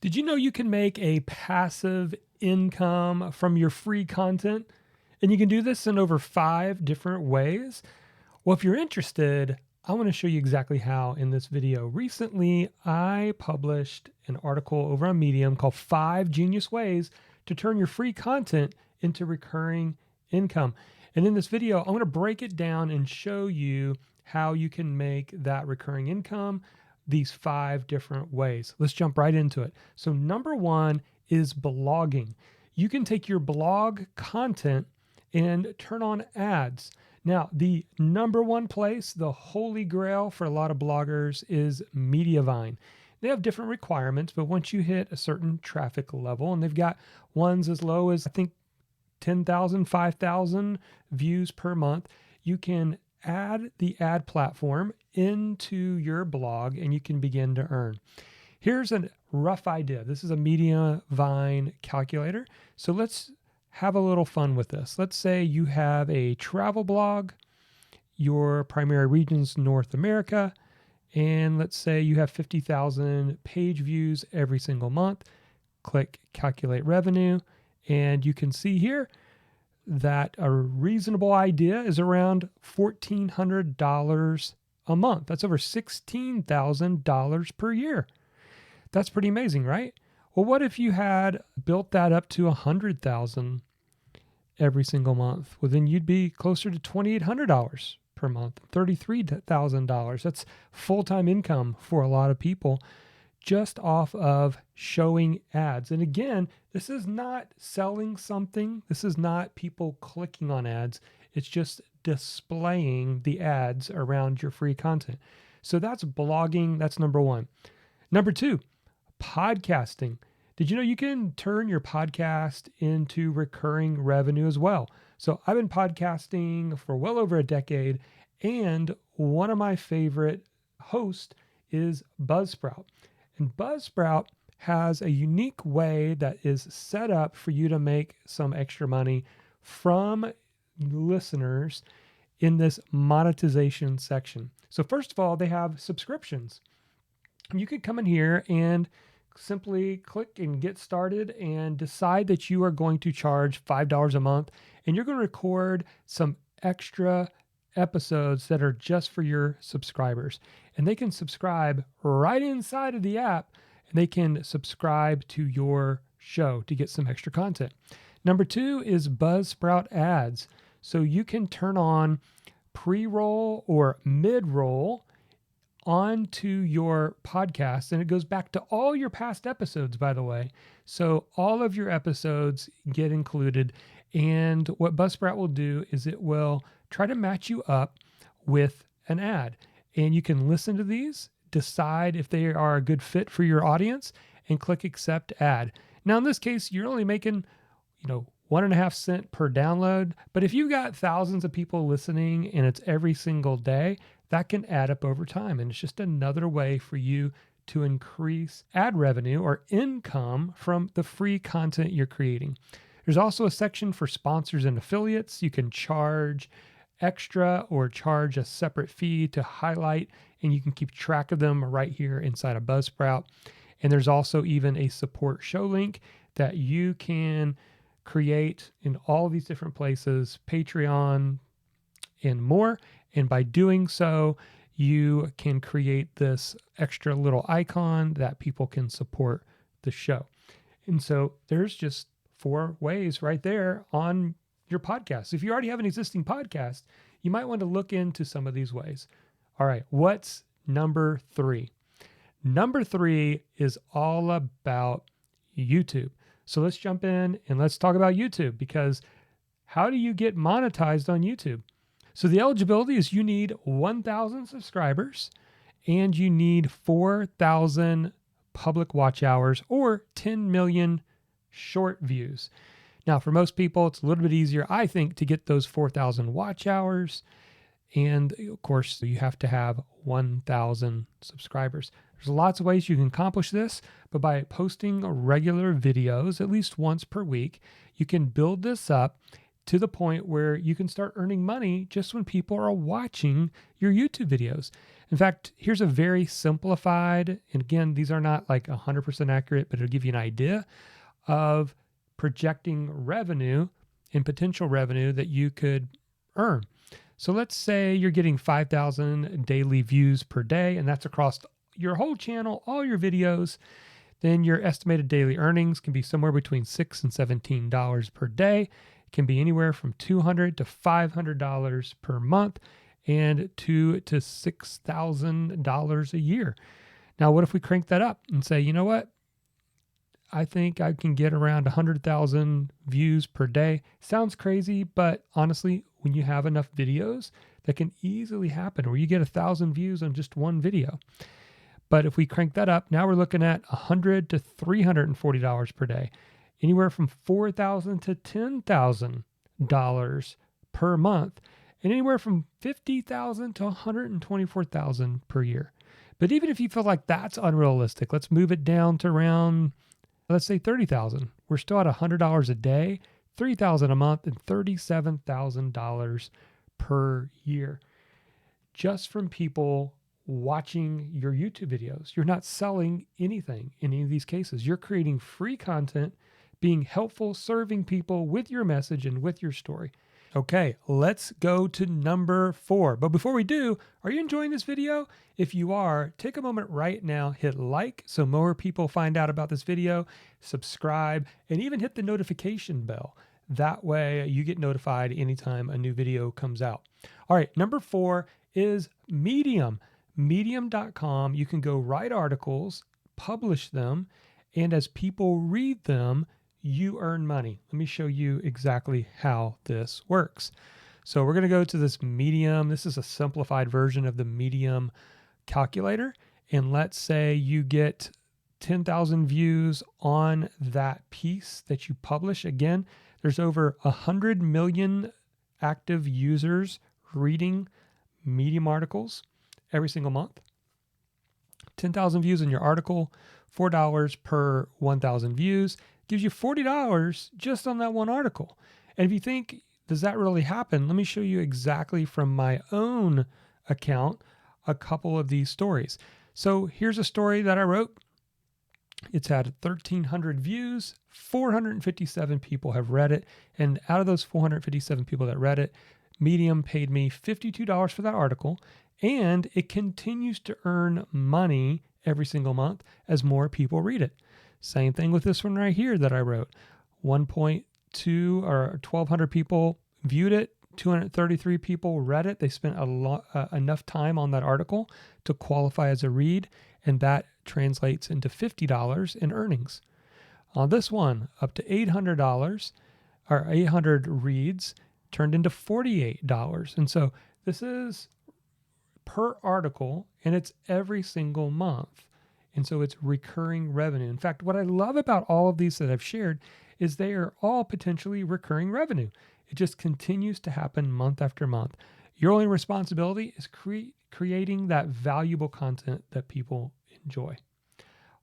Did you know you can make a passive income from your free content? And you can do this in over 5 different ways. Well, if you're interested, I want to show you exactly how in this video. Recently, I published an article over on Medium called 5 Genius Ways to Turn Your Free Content into Recurring Income. And in this video, I'm going to break it down and show you how you can make that recurring income these 5 different ways. Let's jump right into it. So number one is blogging. You can take your blog content and turn on ads. Now, the number one place, the holy grail for a lot of bloggers, is Mediavine. They have different requirements, but once you hit a certain traffic level, and they've got ones as low as, I think, 10,000, 5,000 views per month, you can add the ad platform into your blog and you can begin to earn. Here's a rough idea. This is a Mediavine calculator. So let's have a little fun with this. Let's say you have a travel blog, your primary region's North America, and let's say you have 50,000 page views every single month. Click calculate revenue, and you can see here that a reasonable idea is around $1,400 a month. That's over $16,000 per year. That's pretty amazing, right? Well, what if you had built that up to $100,000 every single month? Well, then you'd be closer to $2,800 per month, $33,000. That's full-time income for a lot of people just off of showing ads. And again, this is not selling something. This is not people clicking on ads. It's just displaying the ads around your free content. So that's blogging. That's number one. Number two, podcasting. Did you know you can turn your podcast into recurring revenue as well? So I've been podcasting for well over a decade, and one of my favorite hosts is Buzzsprout. And Buzzsprout has a unique way that is set up for you to make some extra money from listeners in this monetization section. So first of all, they have subscriptions. You could come in here and simply click and get started and decide that you are going to charge $5 a month, and you're going to record some extra episodes that are just for your subscribers. And they can subscribe right inside of the app, and they can subscribe to your show to get some extra content. Number two is Buzzsprout ads. So you can turn on pre-roll or mid-roll onto your podcast, and it goes back to all your past episodes, by the way. So all of your episodes get included, and what Buzzsprout will do is it will try to match you up with an ad, and you can listen to these, decide if they are a good fit for your audience, and click accept ad. Now in this case, you're only making 1.5 cents per download, but if you got thousands of people listening and it's every single day, that can add up over time. And it's just another way for you to increase ad revenue or income from the free content you're creating. There's also a section for sponsors and affiliates. You can charge extra or charge a separate fee to highlight, and you can keep track of them right here inside of Buzzsprout. And there's also even a support show link that you can create in all these different places, Patreon and more. And by doing so, you can create this extra little icon that people can support the show. And so there's just 4 ways right there on your podcast. If you already have an existing podcast, you might want to look into some of these ways. All right, what's number 3? Number 3 is all about YouTube. So let's jump in and let's talk about YouTube, because how do you get monetized on YouTube? So the eligibility is you need 1,000 subscribers and you need 4,000 public watch hours or 10 million short views. Now, for most people, it's a little bit easier, I think, to get those 4,000 watch hours. And of course, you have to have 1,000 subscribers. There's lots of ways you can accomplish this, but by posting regular videos at least once per week, you can build this up to the point where you can start earning money just when people are watching your YouTube videos. In fact, here's a very simplified, and again, these are not like 100% accurate, but it'll give you an idea of projecting revenue and potential revenue that you could earn. So let's say you're getting 5,000 daily views per day, and that's across your whole channel, all your videos. Then your estimated daily earnings can be somewhere between $6 and $17 per day. It can be anywhere from $200 to $500 per month and $2,000 to $6,000 a year. Now, what if we crank that up and say, you know what? I think I can get around 100,000 views per day. Sounds crazy, but honestly, when you have enough videos, that can easily happen where you get 1,000 views on just one video. But if we crank that up, now we're looking at $100 to $340 per day, anywhere from $4,000 to $10,000 per month, and anywhere from $50,000 to $124,000 per year. But even if you feel like that's unrealistic, let's move it down to around, let's say $30,000. We're still at $100 a day, $3,000 a month, and $37,000 per year, just from people watching your YouTube videos. You're not selling anything in any of these cases. You're creating free content, being helpful, serving people with your message and with your story. Okay, let's go to number 4. But before we do, are you enjoying this video? If you are, take a moment right now, hit like so more people find out about this video, subscribe, and even hit the notification bell. That way you get notified anytime a new video comes out. All right, number 4 is Medium. Medium.com, you can go write articles, publish them, and as people read them, you earn money. Let me show you exactly how this works. So we're going to go to this Medium. This is a simplified version of the Medium calculator. And let's say you get 10,000 views on that piece that you publish. Again, there's over 100 million active users reading Medium articles every single month. 10,000 views in your article, $4 per 1,000 views, gives you $40 just on that one article. And if you think, does that really happen? Let me show you exactly from my own account a couple of these stories. So here's a story that I wrote. It's had 1,300 views, 457 people have read it. And out of those 457 people that read it, Medium paid me $52 for that article. And it continues to earn money every single month as more people read it. Same thing with this one right here that I wrote. 1.2 or 1,200 people viewed it. 233 people read it. They spent enough time on that article to qualify as a read, and that translates into $50 in earnings. On this one, up to $800 or 800 reads turned into $48. And so this is per article, and it's every single month. And so it's recurring revenue. In fact, what I love about all of these that I've shared is they are all potentially recurring revenue. It just continues to happen month after month. Your only responsibility is creating that valuable content that people enjoy.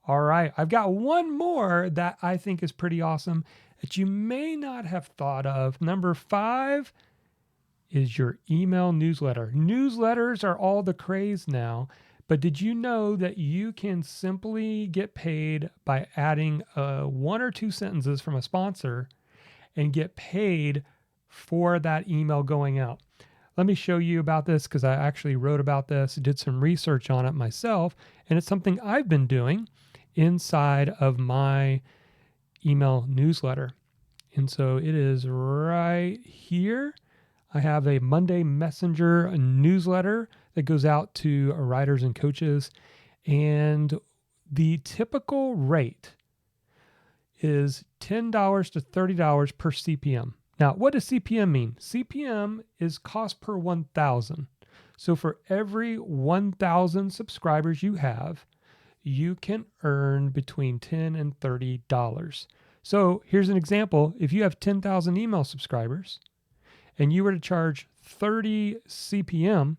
All right, I've got one more that I think is pretty awesome that you may not have thought of. Number 5 is your email newsletter. Newsletters are all the craze now. But did you know that you can simply get paid by adding 1 or 2 sentences from a sponsor and get paid for that email going out? Let me show you about this because I actually wrote about this, did some research on it myself, and it's something I've been doing inside of my email newsletter. And so it is right here. I have a Monday Messenger newsletter that goes out to writers and coaches. And the typical rate is $10 to $30 per CPM. Now, what does CPM mean? CPM is cost per 1,000. So for every 1,000 subscribers you have, you can earn between $10 and $30. So here's an example. If you have 10,000 email subscribers, and you were to charge 30 CPM,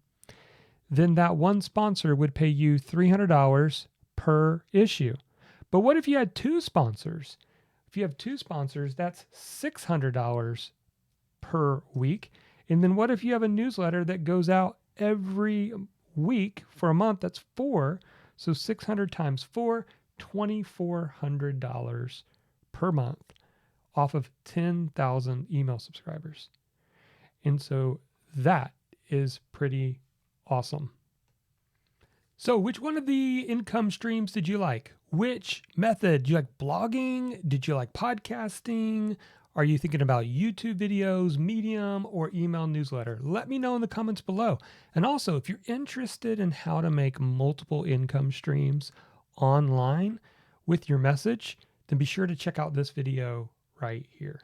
then that one sponsor would pay you $300 per issue. But what if you had 2 sponsors? If you have 2 sponsors, that's $600 per week. And then what if you have a newsletter that goes out every week. For a month, that's 4. So 600 times 4, $2,400 per month off of 10,000 email subscribers. And so that is pretty awesome. So which one of the income streams did you like? Which method? Do you like blogging? Did you like podcasting? Are you thinking about YouTube videos, Medium, or email newsletter? Let me know in the comments below. And also, if you're interested in how to make multiple income streams online with your message, then be sure to check out this video right here.